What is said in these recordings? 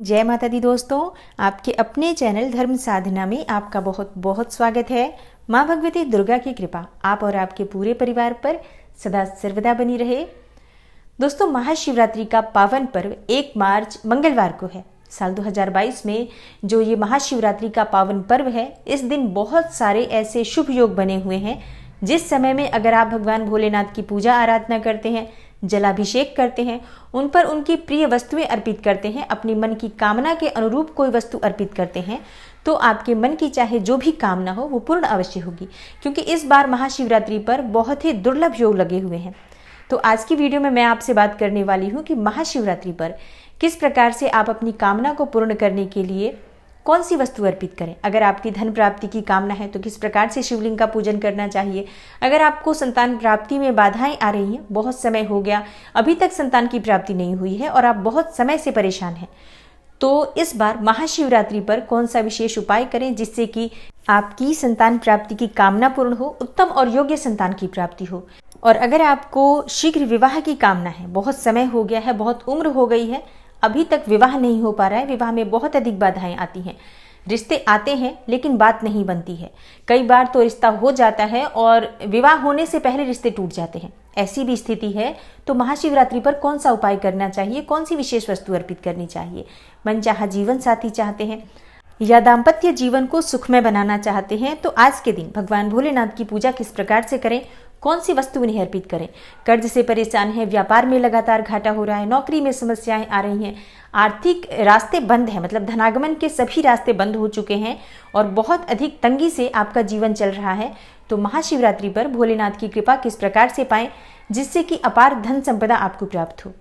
जय माता दी दोस्तों, आपके अपने चैनल धर्म साधना में आपका बहुत बहुत स्वागत है। माँ भगवती दुर्गा की कृपा आप और आपके पूरे परिवार पर सदा सर्वदा बनी रहे। दोस्तों, महाशिवरात्रि का पावन पर्व 1 मार्च मंगलवार को है। साल 2022 में जो ये महाशिवरात्रि का पावन पर्व है, इस दिन बहुत सारे ऐसे शुभ योग बने हुए हैं जिस समय में अगर आप भगवान भोलेनाथ की पूजा आराधना करते हैं, जलाभिषेक करते हैं, उन पर उनकी प्रिय वस्तुएं अर्पित करते हैं, अपनी मन की कामना के अनुरूप कोई वस्तु अर्पित करते हैं, तो आपके मन की चाहे जो भी कामना हो वो पूर्ण अवश्य होगी। क्योंकि इस बार महाशिवरात्रि पर बहुत ही दुर्लभ योग लगे हुए हैं। तो आज की वीडियो में मैं आपसे बात करने वाली हूँ कि महाशिवरात्रि पर किस प्रकार से आप अपनी कामना को पूर्ण करने के लिए कौन सी वस्तु अर्पित करें। अगर आपकी धन प्राप्ति की कामना है तो किस प्रकार से शिवलिंग का पूजन करना चाहिए। अगर आपको संतान प्राप्ति में बाधाएं आ रही हैं, बहुत समय हो गया अभी तक संतान की प्राप्ति नहीं हुई है और आप बहुत समय से परेशान हैं, तो इस बार महाशिवरात्रि पर कौन सा विशेष उपाय करें जिससे कि आपकी संतान प्राप्ति की कामना पूर्ण हो, उत्तम और योग्य संतान की प्राप्ति हो। और अगर आपको शीघ्र विवाह की कामना है, बहुत समय हो गया है, बहुत उम्र हो गई है, अभी तक विवाह नहीं हो पा रहा है, विवाह में बहुत अधिक बाधाएं आती हैं, रिश्ते आते हैं लेकिन बात नहीं बनती है, कई बार तो रिश्ता हो जाता है और विवाह होने से पहले रिश्ते टूट जाते हैं, ऐसी भी स्थिति है, तो महाशिवरात्रि पर कौन सा उपाय करना चाहिए, कौन सी विशेष वस्तु अर्पित करनी चाहिए। मनचाहा जीवन साथी चाहते हैं या दाम्पत्य जीवन को सुखमय बनाना चाहते हैं, तो आज के दिन भगवान भोलेनाथ की पूजा किस प्रकार से करें, कौन सी वस्तु उन्हें अर्पित करें। कर्ज से परेशान है, व्यापार में लगातार घाटा हो रहा है, नौकरी में समस्याएं आ रही हैं, आर्थिक रास्ते बंद हैं, मतलब धनागमन के सभी रास्ते बंद हो चुके हैं और बहुत अधिक तंगी से आपका जीवन चल रहा है, तो महाशिवरात्रि पर भोलेनाथ की कृपा किस प्रकार से पाएं जिससे कि अपार धन संपदा आपको प्राप्त हो।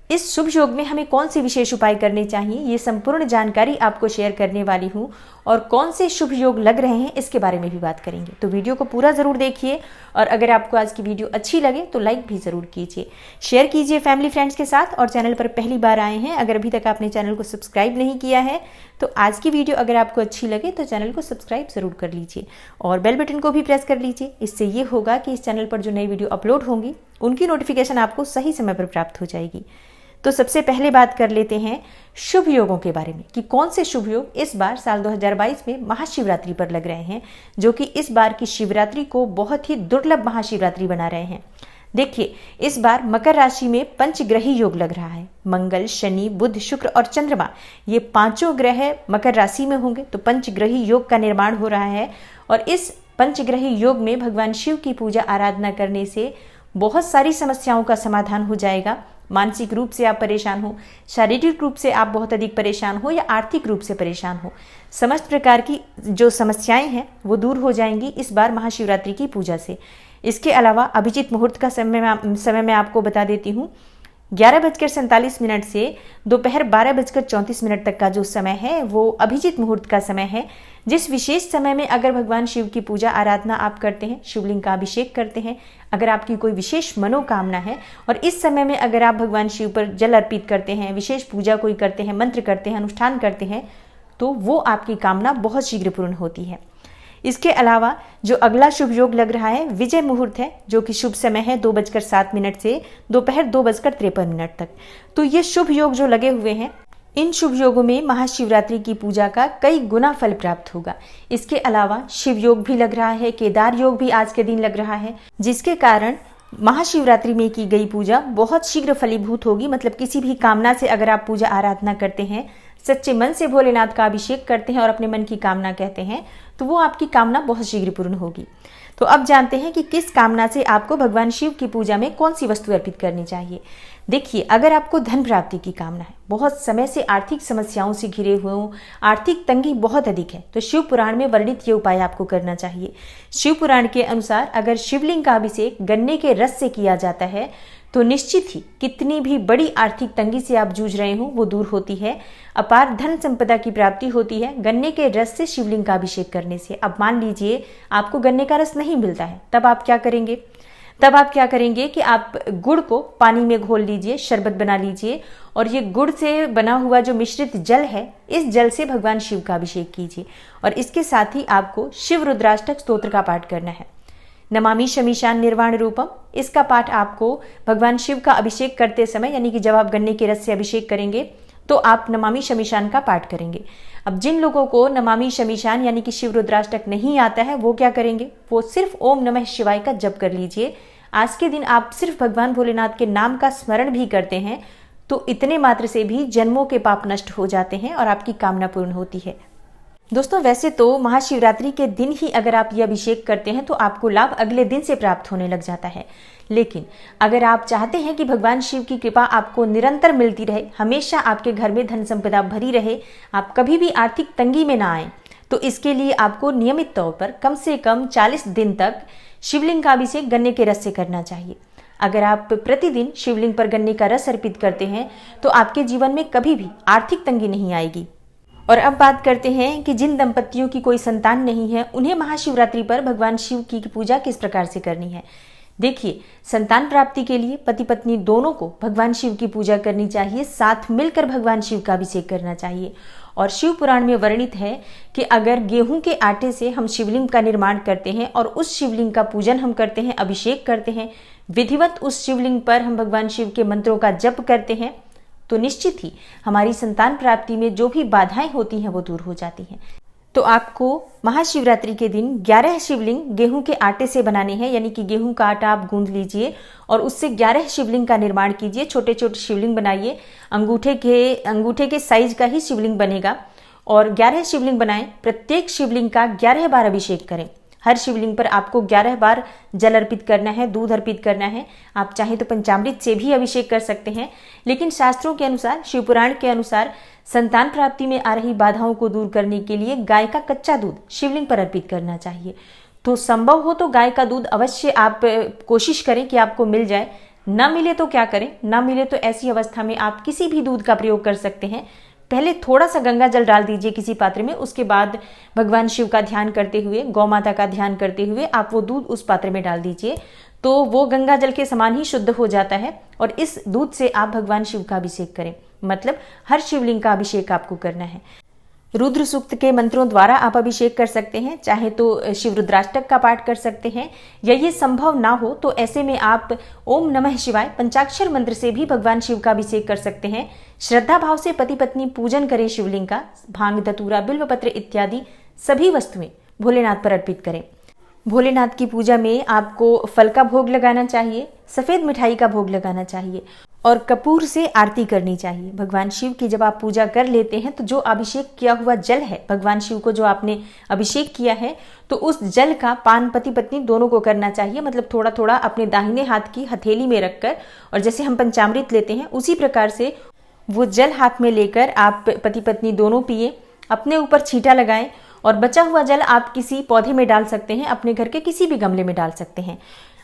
इस शुभ योग में हमें कौन से विशेष उपाय करने चाहिए, ये संपूर्ण जानकारी आपको शेयर करने वाली हूँ और कौन से शुभ योग लग रहे हैं इसके बारे में भी बात करेंगे। तो वीडियो को पूरा ज़रूर देखिए और अगर आपको आज की वीडियो अच्छी लगे तो लाइक भी ज़रूर कीजिए, शेयर कीजिए फैमिली फ्रेंड्स के साथ। और चैनल पर पहली बार आए हैं, अगर अभी तक आपने चैनल को सब्सक्राइब नहीं किया है तो आज की वीडियो अगर आपको अच्छी लगे तो चैनल को सब्सक्राइब ज़रूर कर लीजिए और बेल बटन को भी प्रेस कर लीजिए। इससे ये होगा कि इस चैनल पर जो नई वीडियो अपलोड होंगी उनकी नोटिफिकेशन आपको सही समय पर प्राप्त हो जाएगी। तो सबसे पहले बात कर लेते हैं शुभ योगों के बारे में कि कौन से शुभ योग इस बार साल 2022 में महाशिवरात्रि पर लग रहे हैं, जो कि इस बार की शिवरात्रि को बहुत ही दुर्लभ महाशिवरात्रि बना रहे हैं। देखिए, इस बार मकर राशि में पंचग्रही योग लग रहा है। मंगल, शनि, बुध, शुक्र और चंद्रमा, ये पांचों ग्रह मकर राशि में होंगे, तो पंचग्रही योग का निर्माण हो रहा है। और इस पंचग्रही योग में भगवान शिव की पूजा आराधना करने से बहुत सारी समस्याओं का समाधान हो जाएगा। मानसिक रूप से आप परेशान हो, शारीरिक रूप से आप बहुत अधिक परेशान हो या आर्थिक रूप से परेशान हो, समस्त प्रकार की जो समस्याएं हैं वो दूर हो जाएंगी इस बार महाशिवरात्रि की पूजा से। इसके अलावा अभिजीत मुहूर्त का समय मैं आपको बता देती हूँ। 11:47 से दोपहर 12:34 तक का जो समय है वो अभिजीत मुहूर्त का समय है, जिस विशेष समय में अगर भगवान शिव की पूजा आराधना आप करते हैं, शिवलिंग का अभिषेक करते हैं, अगर आपकी कोई विशेष मनोकामना है और इस समय में अगर आप भगवान शिव पर जल अर्पित करते हैं, विशेष पूजा कोई करते हैं, मंत्र करते हैं, अनुष्ठान करते हैं, तो वो आपकी कामना बहुत शीघ्र पूर्ण होती है। इसके अलावा जो अगला शुभ योग लग रहा है विजय मुहूर्त है, जो कि शुभ समय है 2:07 से दोपहर 2:53 तक। तो ये शुभ योग जो लगे हुए हैं, इन शुभ योगों में महाशिवरात्रि की पूजा का कई गुना फल प्राप्त होगा। इसके अलावा शिव योग भी लग रहा है, केदार योग भी आज के दिन लग रहा है, जिसके कारण महाशिवरात्रि में की गई पूजा बहुत शीघ्र फलीभूत होगी। मतलब किसी भी कामना से अगर आप पूजा आराधना करते हैं, सच्चे मन से भोलेनाथ का अभिषेक करते हैं और अपने मन की कामना कहते हैं, तो वो आपकी कामना बहुत शीघ्र पूर्ण होगी। तो अब जानते हैं कि किस कामना से आपको भगवान शिव की पूजा में कौन सी वस्तु अर्पित करनी चाहिए। देखिए, अगर आपको धन प्राप्ति की कामना है, बहुत समय से आर्थिक समस्याओं से घिरे हुए हो, आर्थिक तंगी बहुत अधिक है, तो शिव पुराण में वर्णित ये उपाय आपको करना चाहिए। शिव पुराण के अनुसार अगर शिवलिंग का अभिषेक गन्ने के रस से किया जाता है तो निश्चित ही कितनी भी बड़ी आर्थिक तंगी से आप जूझ रहे हो वो दूर होती है, अपार धन संपदा की प्राप्ति होती है गन्ने के रस से शिवलिंग का अभिषेक करने से। अब मान लीजिए आपको गन्ने का रस नहीं मिलता है, तब आप क्या करेंगे कि आप गुड़ को पानी में घोल लीजिए, शरबत बना लीजिए और ये गुड़ से बना हुआ जो मिश्रित जल है, इस जल से भगवान शिव का अभिषेक कीजिए। और इसके साथ ही आपको शिव रुद्राष्टक स्तोत्र का पाठ करना है। नमामि शमीशान निर्वाण रूपम, इसका पाठ आपको भगवान शिव का अभिषेक करते समय, यानी कि जब आप गन्ने के रस से अभिषेक करेंगे तो आप नमामि शमीशान का पाठ करेंगे। अब जिन लोगों को नमामि शमीशान यानी कि शिव रुद्राष्टक नहीं आता है वो क्या करेंगे, वो सिर्फ ओम नमः शिवाय का जप कर लीजिए। आज के दिन आप सिर्फ भगवान भोलेनाथ के नाम का स्मरण भी करते हैं तो इतने मात्र से भी जन्मों के पाप नष्ट हो जाते हैं और आपकी कामना पूर्ण होती है। दोस्तों, वैसे तो महाशिवरात्रि के दिन ही अगर आप ये अभिषेक करते हैं तो आपको लाभ अगले दिन से प्राप्त होने लग जाता है, लेकिन अगर आप चाहते हैं कि भगवान शिव की कृपा आपको निरंतर मिलती रहे, हमेशा आपके घर में धन संपदा भरी रहे, आप कभी भी आर्थिक तंगी में ना आए, तो इसके लिए आपको नियमित तौर पर कम से कम 40 दिन तक शिवलिंग का अभिषेक गन्ने के रस से करना चाहिए। अगर आप प्रतिदिन शिवलिंग पर गन्ने का रस अर्पित करते हैं तो आपके जीवन में कभी भी आर्थिक तंगी नहीं आएगी। और अब बात करते हैं कि जिन दंपतियों की कोई संतान नहीं है उन्हें महाशिवरात्रि पर भगवान शिव की पूजा किस प्रकार से करनी है। देखिए, संतान प्राप्ति के लिए पति पत्नी दोनों को भगवान शिव की पूजा करनी चाहिए, साथ मिलकर भगवान शिव का अभिषेक करना चाहिए। और शिव पुराण में वर्णित है कि अगर गेहूं के आटे से हम शिवलिंग का निर्माण करते हैं और उस शिवलिंग का पूजन हम करते हैं, अभिषेक करते हैं, विधिवत उस शिवलिंग पर हम भगवान शिव के मंत्रों का जप करते हैं, तो निश्चित ही हमारी संतान प्राप्ति में जो भी बाधाएं होती हैं वो दूर हो जाती हैं। तो आपको महाशिवरात्रि के दिन 11 शिवलिंग गेहूं के आटे से बनाने हैं, यानी कि गेहूं का आटा आप गूंद लीजिए और उससे 11 शिवलिंग का निर्माण कीजिए। छोटे छोटे शिवलिंग बनाइए, अंगूठे के साइज का ही शिवलिंग बनेगा और 11 शिवलिंग बनाएं। प्रत्येक शिवलिंग का 11 बार अभिषेक करें। हर शिवलिंग पर आपको 11 बार जल अर्पित करना है, दूध अर्पित करना है। आप चाहें तो पंचामृत से भी अभिषेक कर सकते हैं, लेकिन शास्त्रों के अनुसार, शिवपुराण के अनुसार संतान प्राप्ति में आ रही बाधाओं को दूर करने के लिए गाय का कच्चा दूध शिवलिंग पर अर्पित करना चाहिए। तो संभव हो तो गाय का दूध अवश्य आप कोशिश करें कि आपको मिल जाए। न मिले तो क्या करें, न मिले तो ऐसी अवस्था में आप किसी भी दूध का प्रयोग कर सकते हैं। पहले थोड़ा सा गंगा जल डाल दीजिए किसी पात्र में, उसके बाद भगवान शिव का ध्यान करते हुए, गौ माता का ध्यान करते हुए आप वो दूध उस पात्र में डाल दीजिए, तो वो गंगा जल के समान ही शुद्ध हो जाता है और इस दूध से आप भगवान शिव का अभिषेक करें। मतलब हर शिवलिंग का अभिषेक आपको करना है। रुद्र सूक्त के मंत्रों द्वारा आप अभिषेक कर सकते हैं, चाहे तो शिव रुद्राष्टक का पाठ कर सकते हैं, या ये संभव ना हो तो ऐसे में आप ओम नमः शिवाय पंचाक्षर मंत्र से भी भगवान शिव का अभिषेक कर सकते हैं। श्रद्धा भाव से पति पत्नी पूजन करें शिवलिंग का। भांग, धतूरा, बिल्वपत्र इत्यादि सभी वस्तुएं भोलेनाथ पर अर्पित करें। भोलेनाथ की पूजा में आपको फल का भोग लगाना चाहिए, सफेद मिठाई का भोग लगाना चाहिए और कपूर से आरती करनी चाहिए। भगवान शिव की जब आप पूजा कर लेते हैं तो जो अभिषेक किया हुआ जल है, भगवान शिव को जो आपने अभिषेक किया है, तो उस जल का पान पति पत्नी दोनों को करना चाहिए। मतलब थोड़ा थोड़ा अपने दाहिने हाथ की हथेली में रखकर, और जैसे हम पंचामृत लेते हैं उसी प्रकार से वो जल हाथ में लेकर आप पति पत्नी दोनों पिए, अपने ऊपर छींटा लगाएं और बचा हुआ जल आप किसी पौधे में डाल सकते हैं, अपने घर के किसी भी गमले में डाल सकते हैं।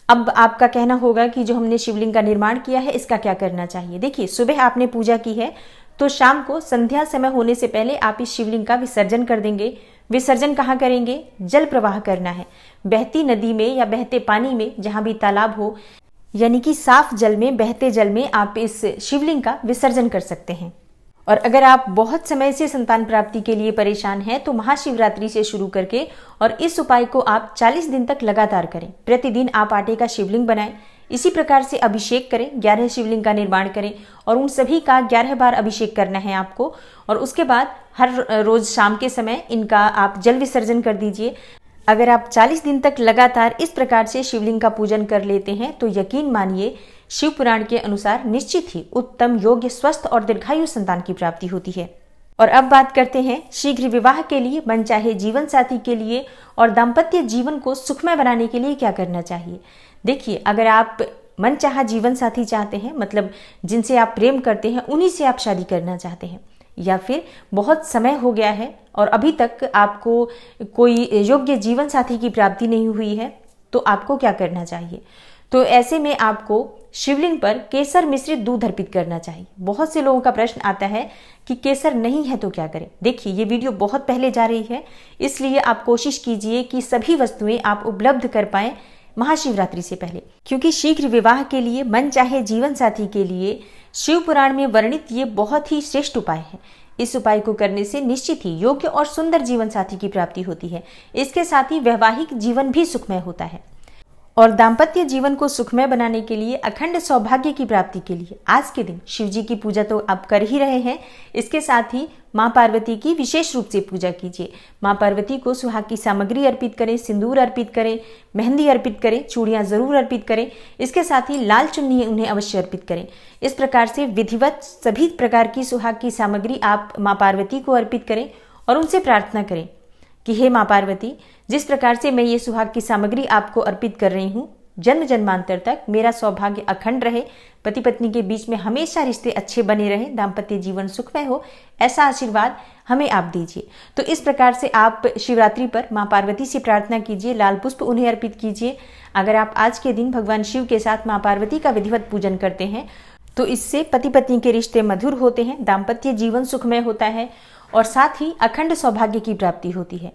अब आपका कहना होगा कि जो हमने शिवलिंग का निर्माण किया है इसका क्या करना चाहिए। देखिए, सुबह आपने पूजा की है तो शाम को संध्या समय होने से पहले आप इस शिवलिंग का विसर्जन कर देंगे। विसर्जन कहाँ करेंगे? जल प्रवाह करना है। बहती नदी में या बहते पानी में, जहां भी तालाब हो, यानी कि साफ जल में, बहते जल में आप इस शिवलिंग का विसर्जन कर सकते हैं। और अगर आप बहुत समय से संतान प्राप्ति के लिए परेशान हैं तो महाशिवरात्रि से शुरू करके और इस उपाय को आप 40 दिन तक लगातार करें। प्रतिदिन आप आटे का शिवलिंग बनाएं, इसी प्रकार से अभिषेक करें, 11 शिवलिंग का निर्माण करें और उन सभी का 11 बार अभिषेक करना है आपको। और उसके बाद हर रोज शाम के समय इनका आप जल विसर्जन कर दीजिए। अगर आप 40 दिन तक लगातार इस प्रकार से शिवलिंग का पूजन कर लेते हैं तो यकीन मानिए, शिव पुराण के अनुसार निश्चित ही उत्तम, योग्य, स्वस्थ और दीर्घायु संतान की प्राप्ति होती है। और अब बात करते हैं शीघ्र विवाह के लिए, मनचाहे जीवन साथी के लिए और दाम्पत्य जीवन को सुखमय बनाने के लिए क्या करना चाहिए। देखिए, अगर आप मनचाहा जीवन साथी चाहते हैं, मतलब जिनसे आप प्रेम करते हैं उन्हीं से आप शादी करना चाहते हैं, या फिर बहुत समय हो गया है और अभी तक आपको कोई योग्य जीवन साथी की प्राप्ति नहीं हुई है, तो आपको क्या करना चाहिए। तो ऐसे में आपको शिवलिंग पर केसर मिश्रित दूध अर्पित करना चाहिए। बहुत से लोगों का प्रश्न आता है कि केसर नहीं है तो क्या करें। देखिए, ये वीडियो बहुत पहले जा रही है, इसलिए आप कोशिश कीजिए कि सभी वस्तुएं आप उपलब्ध कर पाएं महाशिवरात्रि से पहले, क्योंकि शीघ्र विवाह के लिए, मन चाहे जीवन साथी के लिए शिव पुराण में वर्णित ये बहुत ही श्रेष्ठ उपाय है। इस उपाय को करने से निश्चित ही योग्य और सुंदर जीवन साथी की प्राप्ति होती है। इसके साथ ही वैवाहिक जीवन भी सुखमय होता है। और दाम्पत्य जीवन को सुखमय बनाने के लिए, अखंड सौभाग्य की प्राप्ति के लिए आज के दिन शिव जी की पूजा तो आप कर ही रहे हैं, इसके साथ ही माँ पार्वती की विशेष रूप से पूजा कीजिए। माँ पार्वती को सुहाग की सामग्री अर्पित करें, सिंदूर अर्पित करें, मेहंदी अर्पित करें, चूड़ियाँ जरूर अर्पित करें, इसके साथ ही लाल चुन्नी उन्हें अवश्य अर्पित करें। इस प्रकार से विधिवत सभी प्रकार की सुहाग की सामग्री आप माँ पार्वती को अर्पित करें और उनसे प्रार्थना करें कि हे माँ पार्वती, जिस प्रकार से मैं ये सुहाग की सामग्री आपको अर्पित कर रही हूँ, जन्म जन्मांतर तक मेरा सौभाग्य अखंड रहे, पति पत्नी के बीच में हमेशा रिश्ते अच्छे बने रहे, दाम्पत्य जीवन सुखमय हो, ऐसा आशीर्वाद हमें आप दीजिए। तो इस प्रकार से आप शिवरात्रि पर माँ पार्वती से प्रार्थना कीजिए, लाल पुष्प उन्हें अर्पित कीजिए। अगर आप आज के दिन भगवान शिव के साथ माँ पार्वती का विधिवत पूजन करते हैं तो इससे पति पत्नी के रिश्ते मधुर होते हैं, दाम्पत्य जीवन सुखमय होता है और साथ ही अखंड सौभाग्य की प्राप्ति होती है।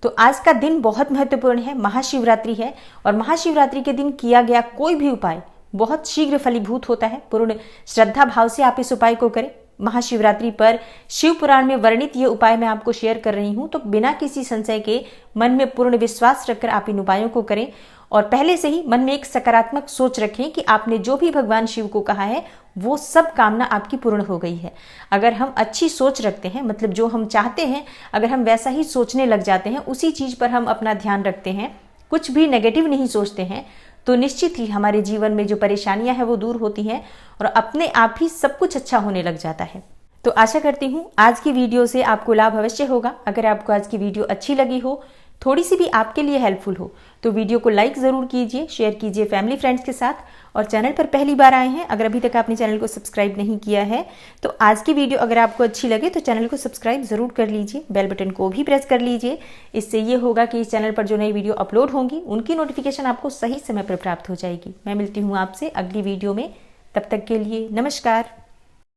तो आज का दिन बहुत महत्वपूर्ण है, महाशिवरात्रि है और महाशिवरात्रि के दिन किया गया कोई भी उपाय बहुत शीघ्र फलीभूत होता है। पूर्ण श्रद्धा भाव से आप इस उपाय को करें। महाशिवरात्रि पर शिव पुराण में वर्णित ये उपाय मैं आपको शेयर कर रही हूँ, तो बिना किसी संशय के मन में पूर्ण विश्वास रखकर आप इन उपायों को करें और पहले से ही मन में एक सकारात्मक सोच रखें कि आपने जो भी भगवान शिव को कहा है वो सब कामना आपकी पूर्ण हो गई है। अगर हम अच्छी सोच रखते हैं, मतलब जो हम चाहते हैं, अगर हम वैसा ही सोचने लग जाते हैं, उसी चीज पर हम अपना ध्यान रखते हैं, कुछ भी नेगेटिव नहीं सोचते हैं, तो निश्चित ही हमारे जीवन में जो परेशानियां हैं वो दूर होती हैं और अपने आप ही सब कुछ अच्छा होने लग जाता है। तो आशा करती हूँ आज की वीडियो से आपको लाभ अवश्य होगा। अगर आपको आज की वीडियो अच्छी लगी हो, थोड़ी सी भी आपके लिए हेल्पफुल हो, तो वीडियो को लाइक ज़रूर कीजिए, शेयर कीजिए फैमिली फ्रेंड्स के साथ। और चैनल पर पहली बार आए हैं, अगर अभी तक आपने चैनल को सब्सक्राइब नहीं किया है तो आज की वीडियो अगर आपको अच्छी लगे तो चैनल को सब्सक्राइब ज़रूर कर लीजिए, बेल बटन को भी प्रेस कर लीजिए। इससे ये होगा कि इस चैनल पर जो नई वीडियो अपलोड होंगी उनकी नोटिफिकेशन आपको सही समय पर प्राप्त हो जाएगी। मैं मिलती हूँ आपसे अगली वीडियो में, तब तक के लिए नमस्कार।